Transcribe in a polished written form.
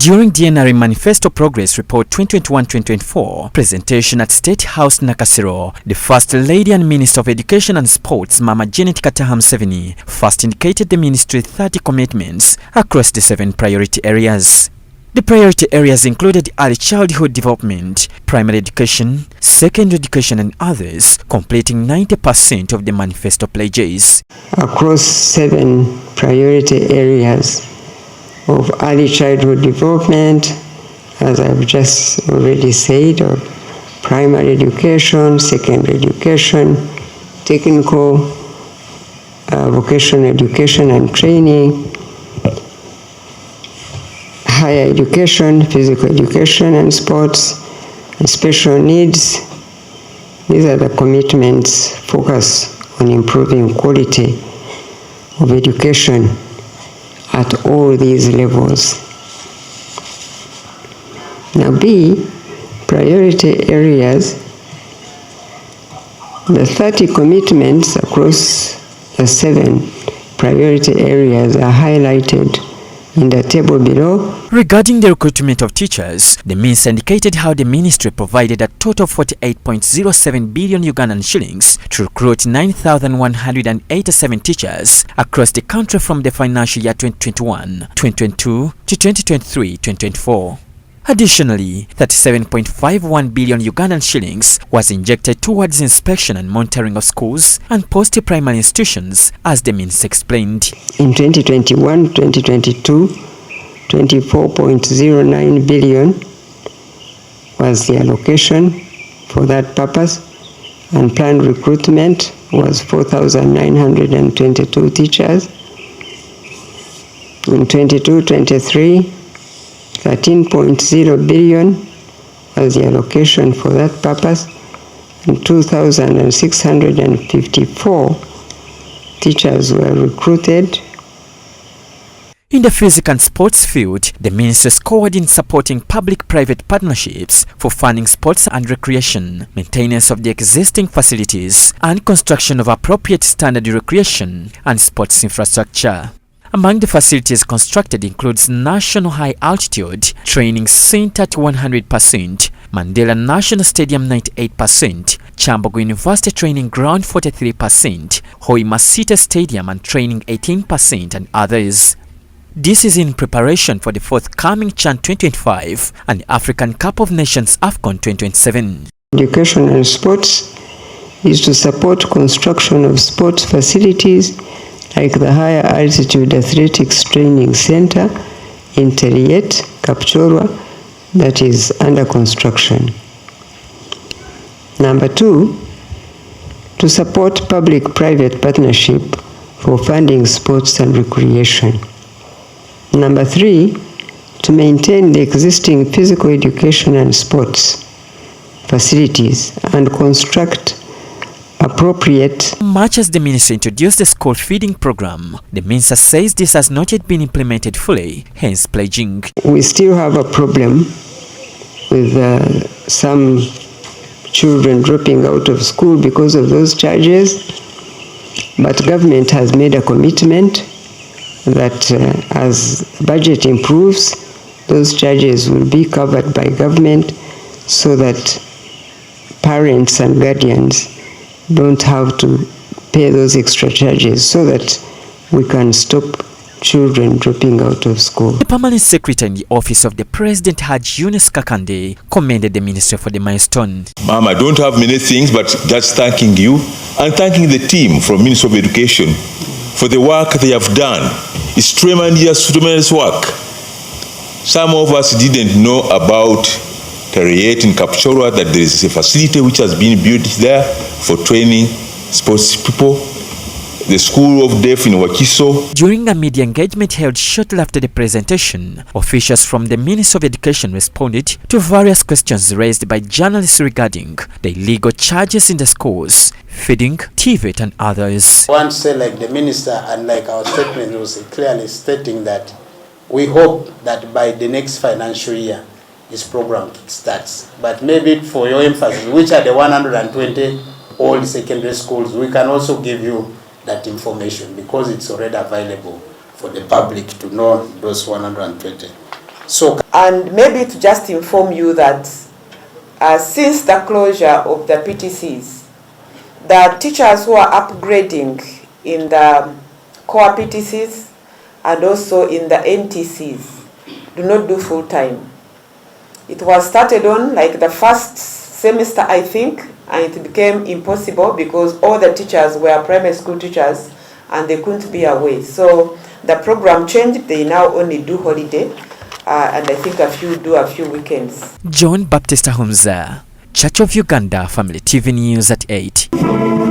During the NRM Manifesto Progress Report 2021-2024 presentation at State House Nakasero, the First Lady and Minister of Education and Sports, Mama Janet Kataha Museveni, first indicated the ministry's 30 commitments across the 7 priority areas. The priority areas included early childhood development, primary education, secondary education and others, completing 90% of the manifesto pledges. Across 7 priority areas of early childhood development, as I've just already said, of primary education, secondary education, technical, vocational education and training, higher education, physical education and sports, and special needs. These are the commitments focused on improving quality of education at all these levels. Now B, priority areas. The 30 commitments across the 7 priority areas are highlighted in the table below. Regarding the recruitment of teachers, the minister indicated how the ministry provided a total of 48.07 billion Ugandan shillings to recruit 9,187 teachers across the country from the financial year 2021-2022 to 2023-2024. Additionally, 37.51 billion Ugandan shillings was injected towards inspection and monitoring of schools and post-primary institutions, as the minister explained. In 2021-2022, 24.09 billion was the allocation for that purpose, and planned recruitment was 4,922 teachers. In 22-23, 13.0 billion was the allocation for that purpose, and 2,654 teachers were recruited. In the physical and sports field, the ministry scored in supporting public-private partnerships for funding sports and recreation, maintenance of the existing facilities, and construction of appropriate standard recreation and sports infrastructure. Among the facilities constructed includes National High Altitude Training Center at 100%, Mandela National Stadium 98%, Chambogo University Training Ground 43%, Hoima City Stadium and Training 18%, and others. This is in preparation for the forthcoming CHAN 2025 and African Cup of Nations AFCON 2027. Education and sports is to support construction of sports facilities like the Higher Altitude Athletics Training Center in Teriet, Kapchorwa, that is under construction. Number 2, to support public-private partnership for funding sports and recreation. Number 3, to maintain the existing physical education and sports facilities and construct appropriate. Much as the minister introduced the school feeding program, the minister says this has not yet been implemented fully, hence pledging. We still have a problem with some children dropping out of school because of those charges, but government has made a commitment that as budget improves, those charges will be covered by government so that parents and guardians don't have to pay those extra charges, so that we can stop children dropping out of school. The permanent secretary in the office of the president, Haj Yunus Kakande, commended the minister for the milestone. Ma'am, I don't have many things, but just thanking you and thanking the team from Ministry of Education for the work they have done. It's tremendous work. Some of us didn't know about Teriet in Kapchorwa, that there is a facility which has been built there for training sports people. The School of Deaf in Wakiso. During a media engagement held shortly after the presentation, officials from the Ministry of Education responded to various questions raised by journalists regarding the illegal charges in the schools, feeding, TVET and others. I want to say, like the minister and like our statement was clearly stating that we hope that by the next financial year, this program starts. But maybe for your emphasis, which are the 120 old secondary schools, we can also give you that information because it's already available for the public to know those 120 So, and maybe to just inform you that since the closure of the PTCs, the teachers who are upgrading in the core PTCs and also in the NTCs do not do full time. It was started on like the first semester, I think, and it became impossible because all the teachers were primary school teachers and they couldn't be away. So the program changed. They now only do holiday, and I think do a few weekends. John Baptist Ahunza, Church of Uganda Family TV News at 8.